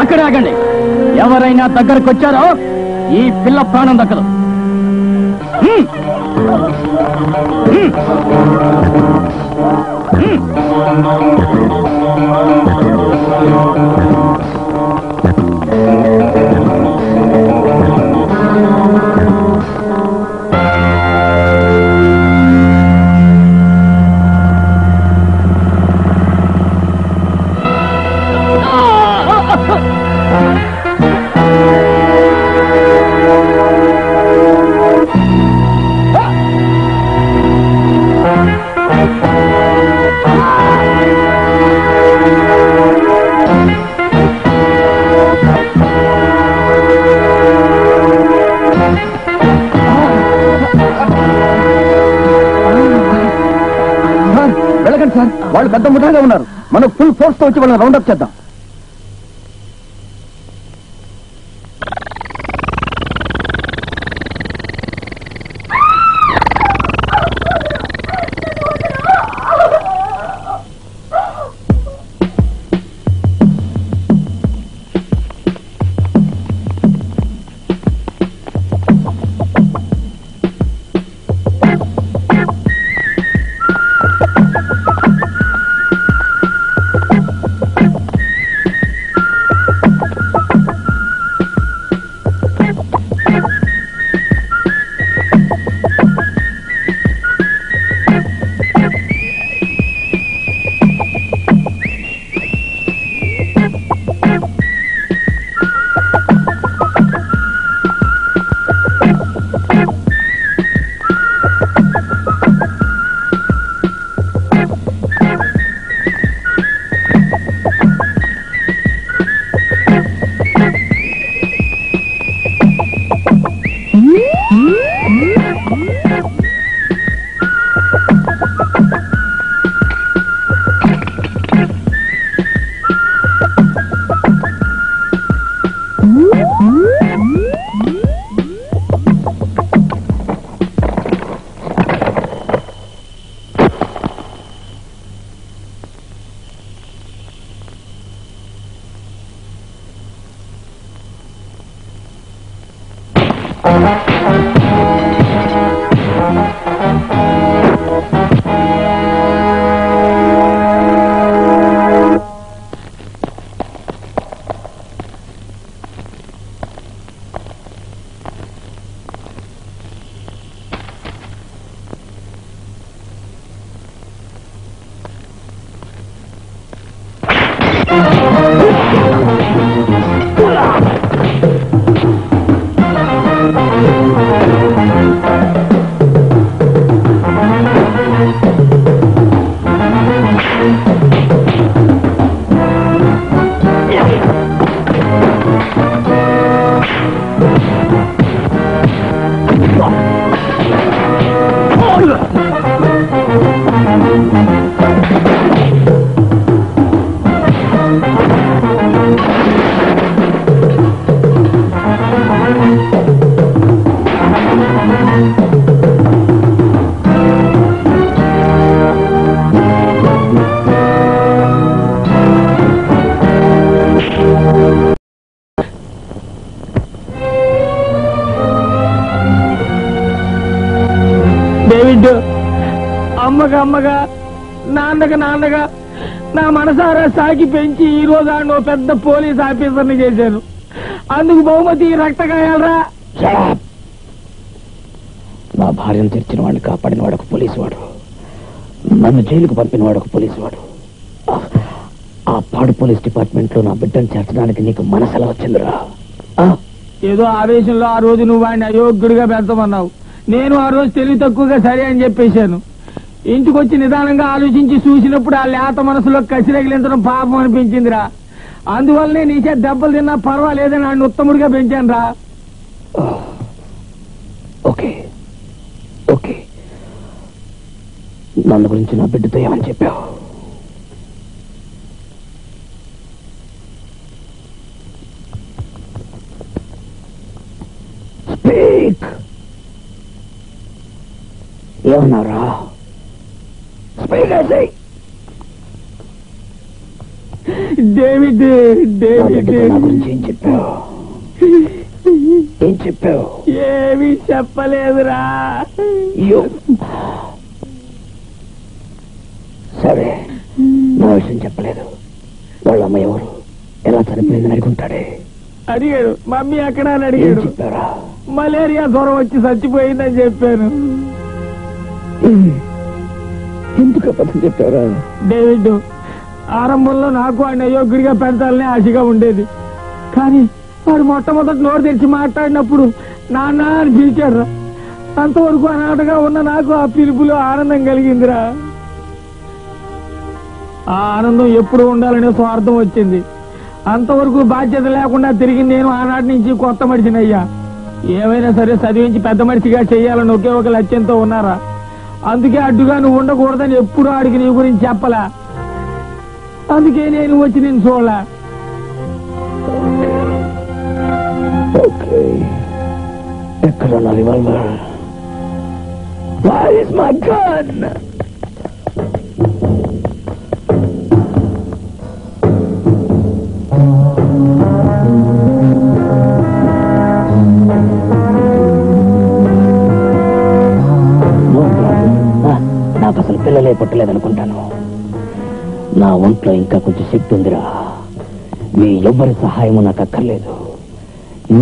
అక్కడే ఆగండి. ఎవరైనా దగ్గరకు వచ్చారో ఈ పిల్ల ప్రాణం దక్కదు. సార్ వాళ్ళు పెద్ద ముఠాగా ఉన్నారు. మనం ఫుల్ ఫోర్స్ తో వచ్చి వాళ్ళని రౌండప్ చేద్దాం. అమ్మగా నాన్నగా నా మనసారా సాకి పెంచి ఈ రోజు ఆడో పెద్ద పోలీస్ ఆఫీసర్ని చేశాను. అందుకు బహుమతి రక్తగాయాలరా. నా భార్యను తెరిచిన వాడిని కాపాడిన వాడు ఒక పోలీసు వాడు, నన్ను జైలుకు పంపిన వాడు ఒక పోలీసు వాడు. ఆ పాడు పోలీస్ డిపార్ట్మెంట్ లో నా బిడ్డను చేర్చడానికి నీకు మనసెలా వచ్చిందిరా? ఏదో ఆవేశంలో ఆ రోజు నువ్వు వాడిని అయోగ్యుడిగా పెంచమన్నావు. నేను ఆ రోజు తెలివి తక్కువగా సరే అని చెప్పేశాను. ఇంటికి వచ్చి నిదానంగా ఆలోచించి చూసినప్పుడు ఆ లేత మనసులో కసిరగిలించడం పాపం అనిపించిందిరా. అందువల్లనే నీచే దెబ్బలు తిన్నా పర్వాలేదని ఆయన ఉత్తముడిగా పెంచాను రా. ఓకే ఓకే, నన్ను గురించి నా బిడ్డతో ఏమని చెప్పావు? స్పీక్. ఏమన్నారా? స్పీక్ అయితే. డేవిడ్ డేవిడ్ నా గురించి ఏం చెప్పావు? ఏం చెప్పావు? ఏమీ చెప్పలేదురా. సరే, నా విషయం చెప్పలేదు. వాళ్ళ అమ్మ ఎవరు, ఎలా చనిపోయిందని అడుగుంటాడే. అడిగాడు. మమ్మీ అక్కడ అని ఏం అడిగాడు. చెప్పారా? మలేరియా జ్వరం వచ్చి చచ్చిపోయిందని చెప్పాను. ఎందుకు అబద్ధం చెప్పారా? డేవిడ్, ఆరంభంలో నాకు ఆయన అయోగ్యుడిగా పెంచాలని ఆశగా ఉండేది. కానీ వాడు మొట్టమొదటి నోరు తెరిచి మాట్లాడినప్పుడు నాన్న అని పిలిచాడు. అంతవరకు అనాథగా ఉన్న నాకు ఆ పిలుపులో ఆనందం కలిగిందిరా. ఆ ఆనందం ఎప్పుడు ఉండాలనే స్వార్థం వచ్చింది. అంతవరకు బాధ్యత లేకుండా తిరిగి నేను ఆనాటి నుంచి కొత్త మనిషినయ్యా. ఏమైనా సరే చదివించి పెద్ద మనిషిగా చెయ్యాలని ఒకే ఒక లక్ష్యంతో ఉన్నారా. అందుకే అడ్డుగా నువ్వు ఉండకూడదని ఎప్పుడు ఆడికి నీ గురించి చెప్పలా. అందుకే నేను వచ్చి నేను చూడలా. ఎక్కడ నా revolver? Where is my gun? నాకు అసలు పిల్లలే పుట్టలేదనుకుంటాను. నా ఒంట్లో ఇంకా కొంచెం శక్తి ఉందిరా. మీ ఎవ్వరి సహాయము నాకు అక్కర్లేదు.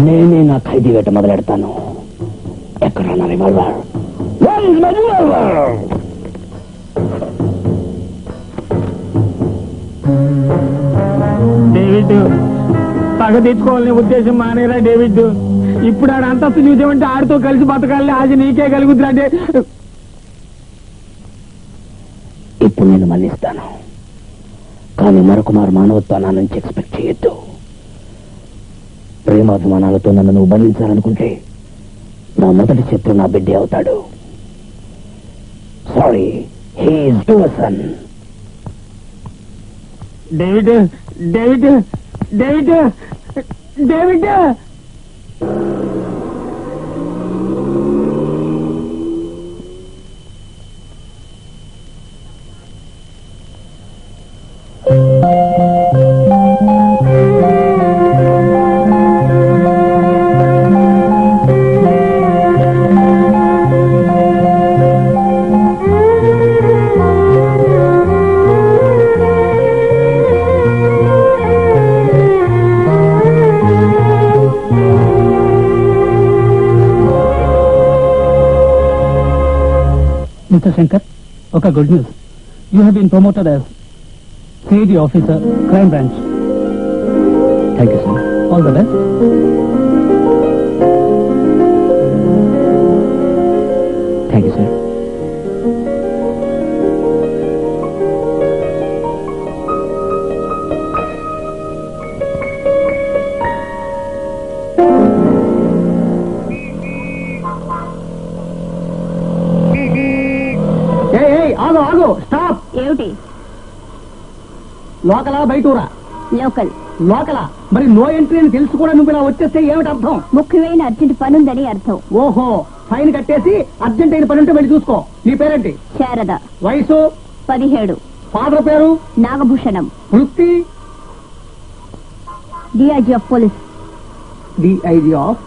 నేనే నా ఖైదీ వేట మొదలెడతాను. ఎక్కడ నా రివాల్వర్? డేవిడ్, పగ తెచ్చుకోవాలనే ఉద్దేశం మానేరా డేవిడ్. ఇప్పుడు ఆడ అంతస్తు చూసామంటే ఆడితో కలిసి బతకాలని ఆశ నీకే కలుగుతున్నా. ఇప్పుడు నేను మన్నిస్తాను, కానీ మరొక మారు మానవత్వం నా నుంచి ఎక్స్పెక్ట్ చేయొద్దు. ప్రేమాభిమానాలతో నన్ను నువ్వు బంధించాలనుకుంటే నా మొదటి శత్రు నా బిడ్డే అవుతాడు. Sorry, he is your son. David David David David Mr. Shankar, okay, good news. You have been promoted as CID officer, crime branch. Thank you, sir. All the best. Thank you, sir. ఆగు ఆగు, stop. ఏమిటి? లోకలా బయటూరా? Local. లోకలా? మరి no entry అని తెలుసు కూడా నువ్వు ఇలా వచ్చేస్తే ఏమిటి అర్థం? ముఖ్యమైన అర్జెంట్ పనుందని అర్థం. ఓహో, ఫైన్ కట్టేసి అర్జెంట్ అయిన పని ఉంటే వెళ్ళి చూసుకో. నీ పేరేంటి? శారద. వయసు? 17. ఫాదర్ పేరు? నాగభూషణం. వృత్తి? DIG of police. DIG of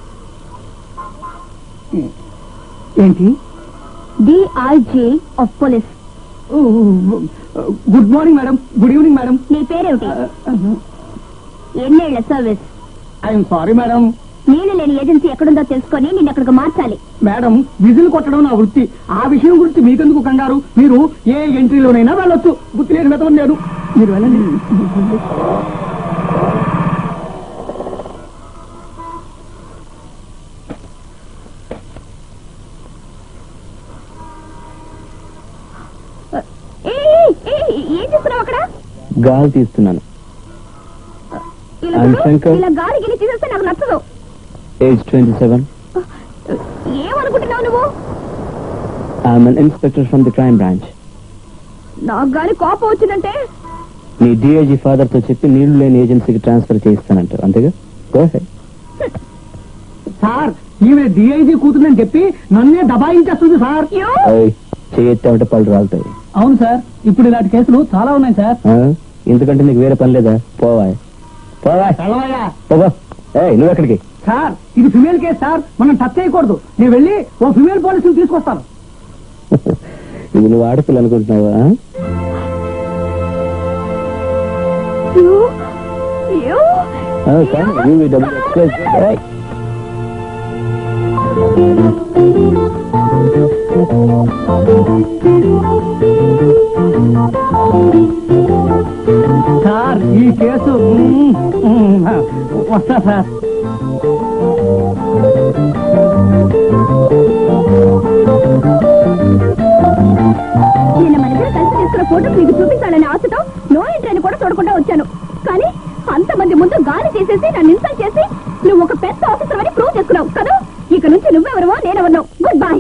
ఏంటి? DIG of police. Good morning madam. Good evening madam. నీ పేరేమిటి? ఎన్నేళ్ల సర్వీస్? I'm sorry madam. నీళ్లు లేని ఏజెన్సీ ఎక్కడుందో తెలుసుకొని నిన్ను అక్కడికి మార్చాలి. మేడం, విజిల్ కొట్టడం నా వృత్తి. ఆ విషయం గురించి మీకెందుకు కంగారు? మీరు ఏ ఎంట్రీలోనైనా వెళ్ళొచ్చు. గుర్తు లేని మెతం లేదు. మీరు వెళ్ళండి. చేస్తున్నావు అక్కడ? గాలి తీస్తున్నాను. ఇలా I'm చూడు, Shankar. ఇలా గాలి గిలి తీసేస్తే నాకు నచ్చదు. ఏజ్ 27. ఏమనుకుంటున్నావు నువ్వు? I'm an inspector from the crime branch. నాకు గాని కోపం వచ్చిందంటే నీ డిఐజీ ఫాదర్ తో చెప్పి నీళ్లు లేని ఏజెన్సీకి ట్రాన్స్ఫర్ చేయిస్తానంటారు, అంతేగా? Go ahead. సార్ ఈమె డిఐజీ కూతుందని చెప్పి నన్నే దబాయించేస్తుంది సార్. చేయెత్తామంటే పళ్ళు రాలుతాయి. అవును సార్, ఇప్పుడు ఇలాంటి కేసులు చాలా ఉన్నాయి సార్. ఎందుకంటే నీకు వేరే పని లేదా? పోవా చల్లవయ్యా. నువ్వు ఎక్కడికి? సార్ ఇది ఫిమేల్ కేసు సార్, మనం టచ్ చేయకూడదు. నేను వెళ్ళి ఓ ఫిమేల్ పోలీసుని తీసుకొస్తాను. ఇది నువ్వు ఆడపిల్ల అనుకుంటున్నావా? సార్ ఈ కేసు వస్తా సార్. నిన్న మన ఇద్దరు కలిసి తీసుకున్న ఫోటోస్ నీకు చూపించాలని ఆశతో నో ఎంట్రీ కూడా చూడకుండా వచ్చాను. కానీ అంతమంది ముందు గాలి తీసేసి నన్ను ఇన్సల్ట్ చేసి నువ్వు ఒక పెద్ద ఆఫీసర్ అని ప్రూవ్ చేసుకున్నావు కదా. ఇక నుంచి నువ్వెవరవో నేనెవరో. Good bye.